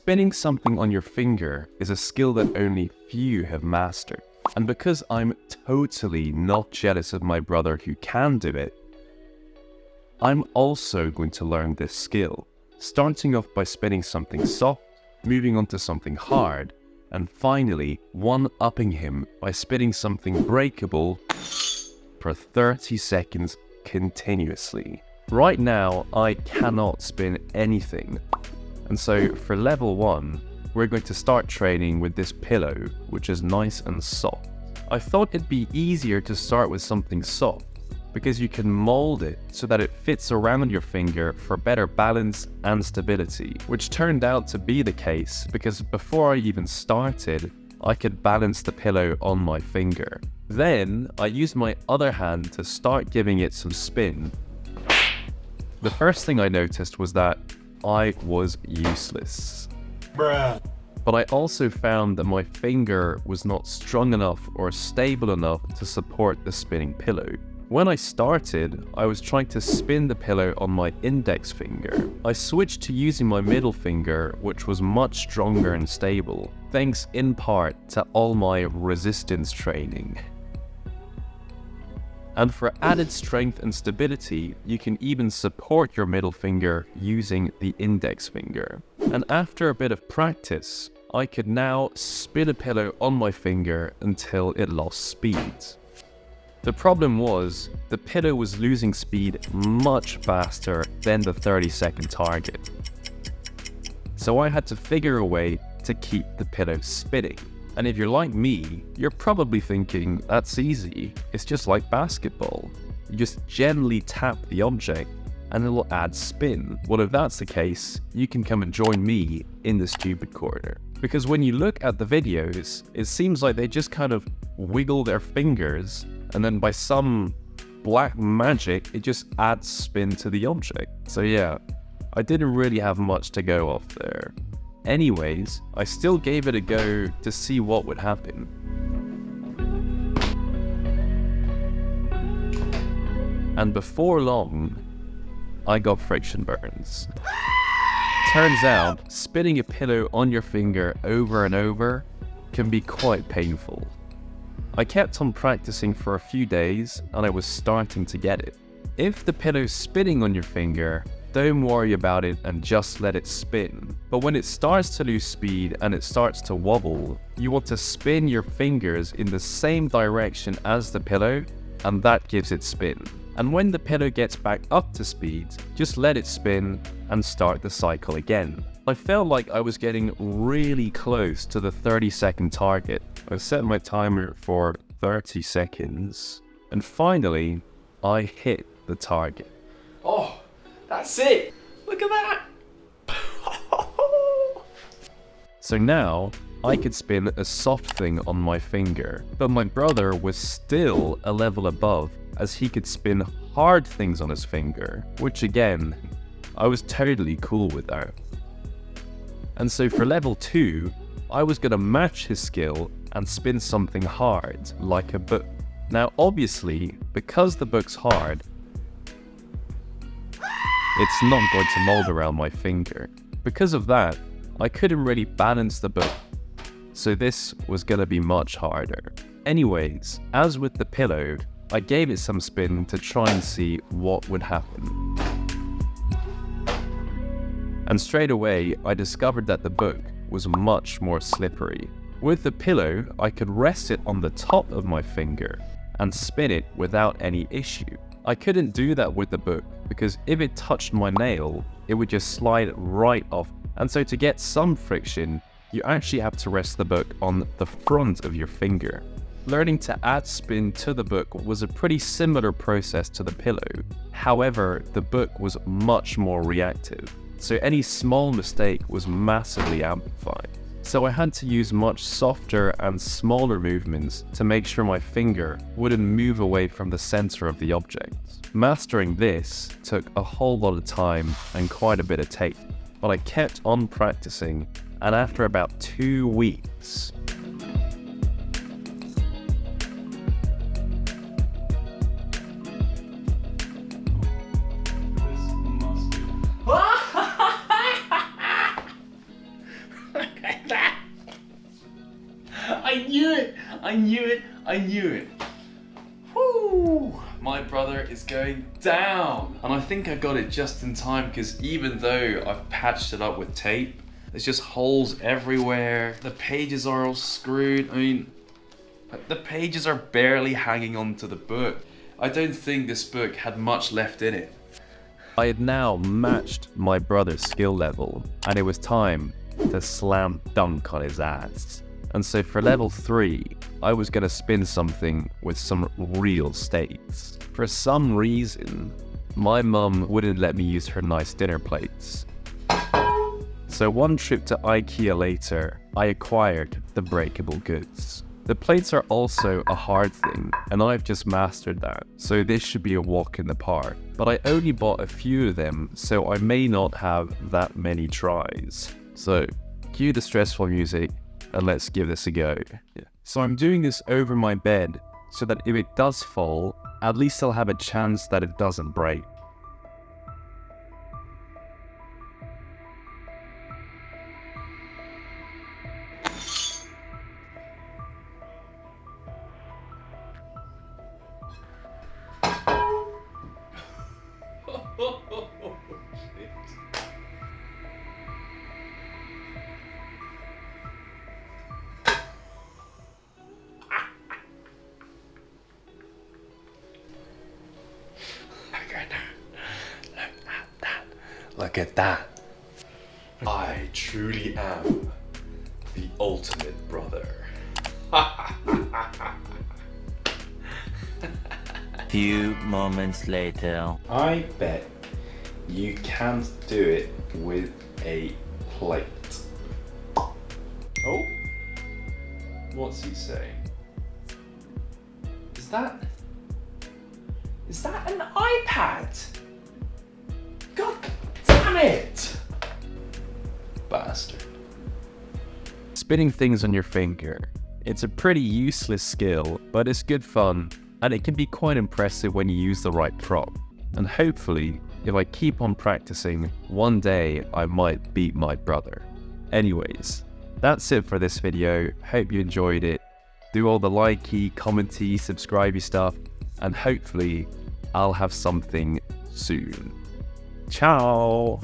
Spinning something on your finger is a skill that only few have mastered. And because I'm totally not jealous of my brother who can do it, I'm also going to learn this skill, starting off by spinning something soft, moving on to something hard, and finally one-upping him by spinning something breakable for 30 seconds continuously. Right now, I cannot spin anything, and so for level 1, we're going to start training with this pillow, which is nice and soft. I thought it'd be easier to start with something soft, because you can mold it so that it fits around your finger for better balance and stability, which turned out to be the case because before I even started, I could balance the pillow on my finger. Then I used my other hand to start giving it some spin. The first thing I noticed was that I was useless. Bruh. But I also found that my finger was not strong enough or stable enough to support the spinning pillow. When I started, I was trying to spin the pillow on my index finger. I switched to using my middle finger, which was much stronger and stable, thanks in part to all my resistance training. And for added strength and stability, you can even support your middle finger using the index finger. And after a bit of practice, I could now spin a pillow on my finger until it lost speed. The problem was, the pillow was losing speed much faster than the 30-second target. So I had to figure a way to keep the pillow spinning. And if you're like me, you're probably thinking, that's easy, it's just like basketball. You just gently tap the object and it will add spin. Well, if that's the case, you can come and join me in the stupid corner. Because when you look at the videos, it seems like they just kind of wiggle their fingers and then by some black magic, it just adds spin to the object. So yeah, I didn't really have much to go off there. Anyways, I still gave it a go to see what would happen. And before long, I got friction burns. Turns out, spinning a pillow on your finger over and over can be quite painful. I kept on practicing for a few days and I was starting to get it. If the pillow's spinning on your finger, don't worry about it and just let it spin. But when it starts to lose speed and it starts to wobble, you want to spin your fingers in the same direction as the pillow, and that gives it spin. And when the pillow gets back up to speed, just let it spin and start the cycle again. I felt like I was getting really close to the 30-second target. I set my timer for 30 seconds, and finally, I hit the target. Oh, that's it. Look at that. So now, I could spin a soft thing on my finger, but my brother was still a level above, as he could spin hard things on his finger, which again, I was totally cool with that. And so for level 2, I was going to match his skill and spin something hard, like a book. Now obviously, because the book's hard, it's not going to mold around my finger. Because of that, I couldn't really balance the book, so this was going to be much harder. Anyways, as with the pillow, I gave it some spin to try and see what would happen. And straight away, I discovered that the book was much more slippery. With the pillow, I could rest it on the top of my finger and spin it without any issue. I couldn't do that with the book because if it touched my nail, it would just slide right off. And so to get some friction, you actually have to rest the book on the front of your finger. Learning to add spin to the book was a pretty similar process to the pillow. However, the book was much more reactive, so any small mistake was massively amplified. So I had to use much softer and smaller movements to make sure my finger wouldn't move away from the center of the object. Mastering this took a whole lot of time and quite a bit of tape, but I kept on practicing, and after about 2 weeks, I knew it! I knew it! I knew it! Woo! My brother is going down! And I think I got it just in time because even though I've patched it up with tape, there's just holes everywhere. The pages are all screwed. I mean, the pages are barely hanging onto the book. I don't think this book had much left in it. I had now matched my brother's skill level, and it was time to slam dunk on his ass. And so for level 3, I was going to spin something with some real stakes. For some reason, my mum wouldn't let me use her nice dinner plates. So one trip to IKEA later, I acquired the breakable goods. The plates are also a hard thing, and I've just mastered that, so this should be a walk in the park. But I only bought a few of them, so I may not have that many tries. So, cue the stressful music, and let's give this a go. So I'm doing this over my bed, so that if it does fall, at least I'll have a chance that it doesn't break. Look at that. I truly am the ultimate brother. Few moments later. I bet you can't do it with a plate. Oh? What's he saying? Is that an iPad? God damn it! Bastard. Spinning things on your finger. It's a pretty useless skill, but it's good fun, and it can be quite impressive when you use the right prop. And hopefully, if I keep on practicing, one day I might beat my brother. Anyways, that's it for this video. Hope you enjoyed it. Do all the likey, commenty, subscribey stuff, and hopefully I'll have something soon. Ciao!